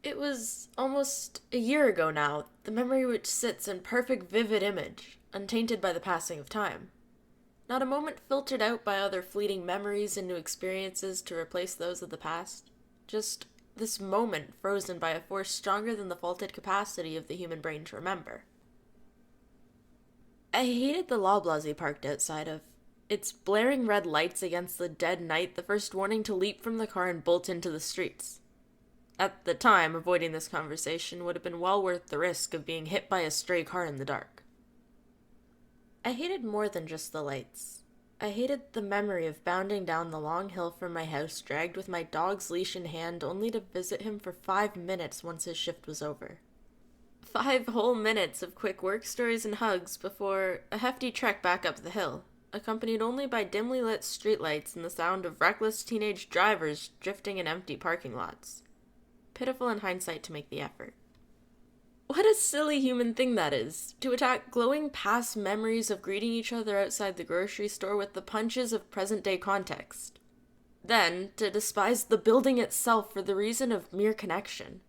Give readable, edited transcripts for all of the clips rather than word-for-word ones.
It was almost a year ago now, the memory which sits in perfect vivid image, untainted by the passing of time. Not a moment filtered out by other fleeting memories and new experiences to replace those of the past. Just this moment frozen by a force stronger than the faulted capacity of the human brain to remember. I hated the Loblaws he parked outside of. Its blaring red lights against the dead night, the first warning to leap from the car and bolt into the streets. At the time, avoiding this conversation would have been well worth the risk of being hit by a stray car in the dark. I hated more than just the lights. I hated the memory of bounding down the long hill from my house, dragged with my dog's leash in hand, only to visit him for 5 minutes once his shift was over. 5 whole minutes of quick work stories and hugs before a hefty trek back up the hill, accompanied only by dimly lit streetlights and the sound of reckless teenage drivers drifting in empty parking lots. Pitiful in hindsight to make the effort. What a silly human thing that is, to attack glowing past memories of greeting each other outside the grocery store with the punches of present-day context. Then, to despise the building itself for the reason of mere connection.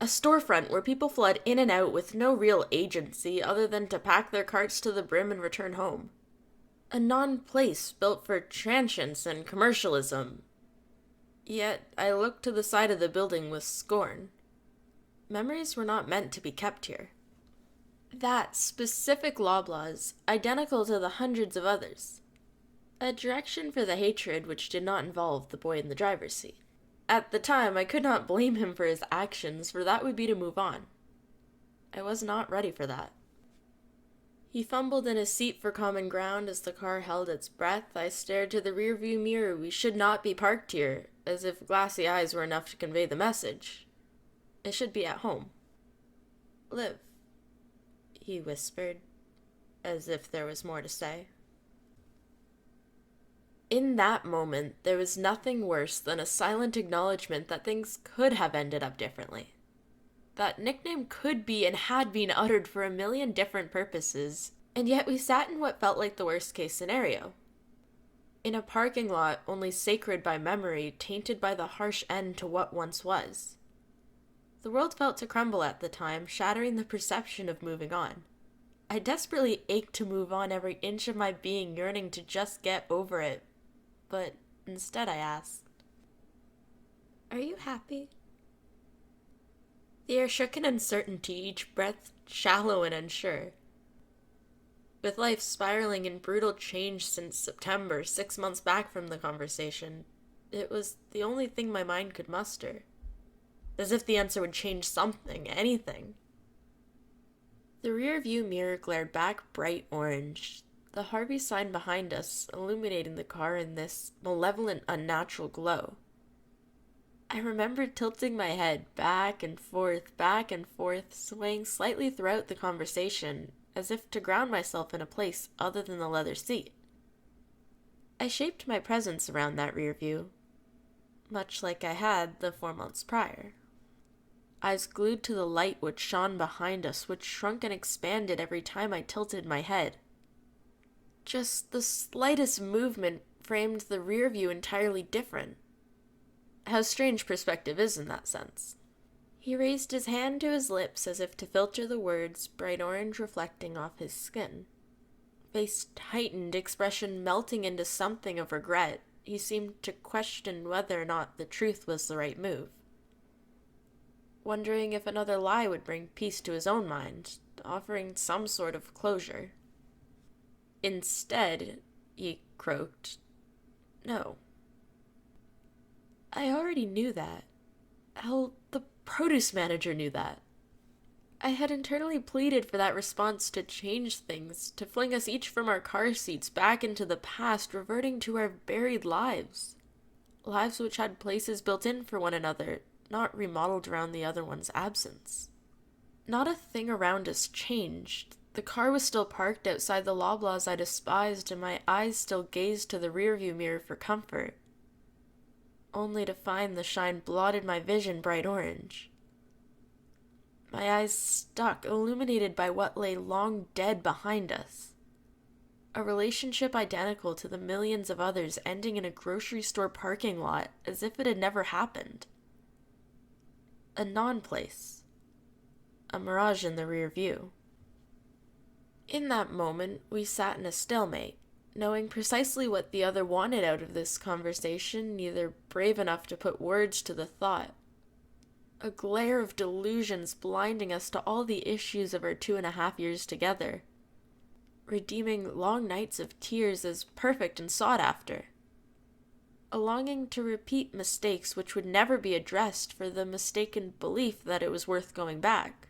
A storefront where people flood in and out with no real agency other than to pack their carts to the brim and return home. A non-place built for transience and commercialism. Yet, I looked to the side of the building with scorn. Memories were not meant to be kept here. That specific Loblaws, identical to the hundreds of others. A direction for the hatred which did not involve the boy in the driver's seat. At the time, I could not blame him for his actions, for that would be to move on. I was not ready for that. He fumbled in his seat for common ground as the car held its breath. I stared to the rearview mirror. We should not be parked here, as if glassy eyes were enough to convey the message. I should be at home. Live, he whispered, as if there was more to say. In that moment, there was nothing worse than a silent acknowledgement that things could have ended up differently. That nickname could be and had been uttered for a million different purposes, and yet we sat in what felt like the worst-case scenario. In a parking lot only sacred by memory, tainted by the harsh end to what once was. The world felt to crumble at the time, shattering the perception of moving on. I desperately ached to move on, every inch of my being yearning to just get over it. But instead I asked, "Are you happy?" The air shook in uncertainty, each breath shallow and unsure. With life spiraling in brutal change since September, 6 months back from the conversation, it was the only thing my mind could muster. As if the answer would change something, anything. The rear view mirror glared back bright orange, the Harvey sign behind us illuminating the car in this malevolent, unnatural glow. I remembered tilting my head back and forth, swaying slightly throughout the conversation, as if to ground myself in a place other than the leather seat. I shaped my presence around that rear view, much like I had the 4 months prior. Eyes glued to the light which shone behind us, which shrunk and expanded every time I tilted my head. Just the slightest movement framed the rear view entirely different. How strange perspective is in that sense. He raised his hand to his lips as if to filter the words, bright orange reflecting off his skin. Face tightened, expression melting into something of regret. He seemed to question whether or not the truth was the right move. Wondering if another lie would bring peace to his own mind, offering some sort of closure. Instead, he croaked, "No." I already knew that. Hell, the produce manager knew that. I had internally pleaded for that response to change things, to fling us each from our car seats back into the past, reverting to our buried lives. Lives which had places built in for one another, not remodeled around the other one's absence. Not a thing around us changed. The car was still parked outside the Loblaws I despised, and my eyes still gazed to the rearview mirror for comfort. Only to find the shine blotted my vision bright orange. My eyes stuck, illuminated by what lay long dead behind us. A relationship identical to the millions of others ending in a grocery store parking lot as if it had never happened. A non-place. A mirage in the rear view. In that moment, we sat in a stalemate, knowing precisely what the other wanted out of this conversation, neither brave enough to put words to the thought. A glare of delusions blinding us to all the issues of our 2.5 years together, redeeming long nights of tears as perfect and sought after. A longing to repeat mistakes which would never be addressed for the mistaken belief that it was worth going back,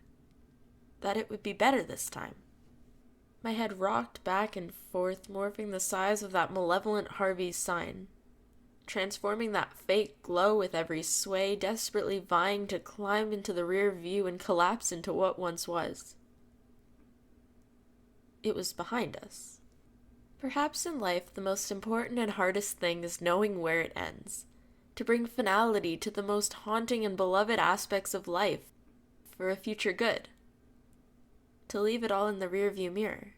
that it would be better this time. My head rocked back and forth, morphing the size of that malevolent Harvey's sign, transforming that fake glow with every sway, desperately vying to climb into the rear view and collapse into what once was. It was behind us. Perhaps in life the most important and hardest thing is knowing where it ends, to bring finality to the most haunting and beloved aspects of life, for a future good. To leave it all in the rearview mirror.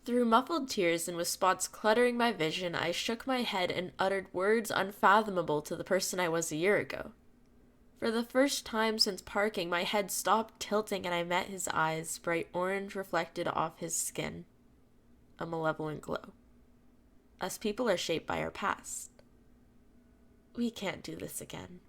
Through muffled tears and with spots cluttering my vision, I shook my head and uttered words unfathomable to the person I was a year ago. For the first time since parking, my head stopped tilting and I met his eyes, bright orange reflected off his skin. A malevolent glow. Us people are shaped by our past. We can't do this again.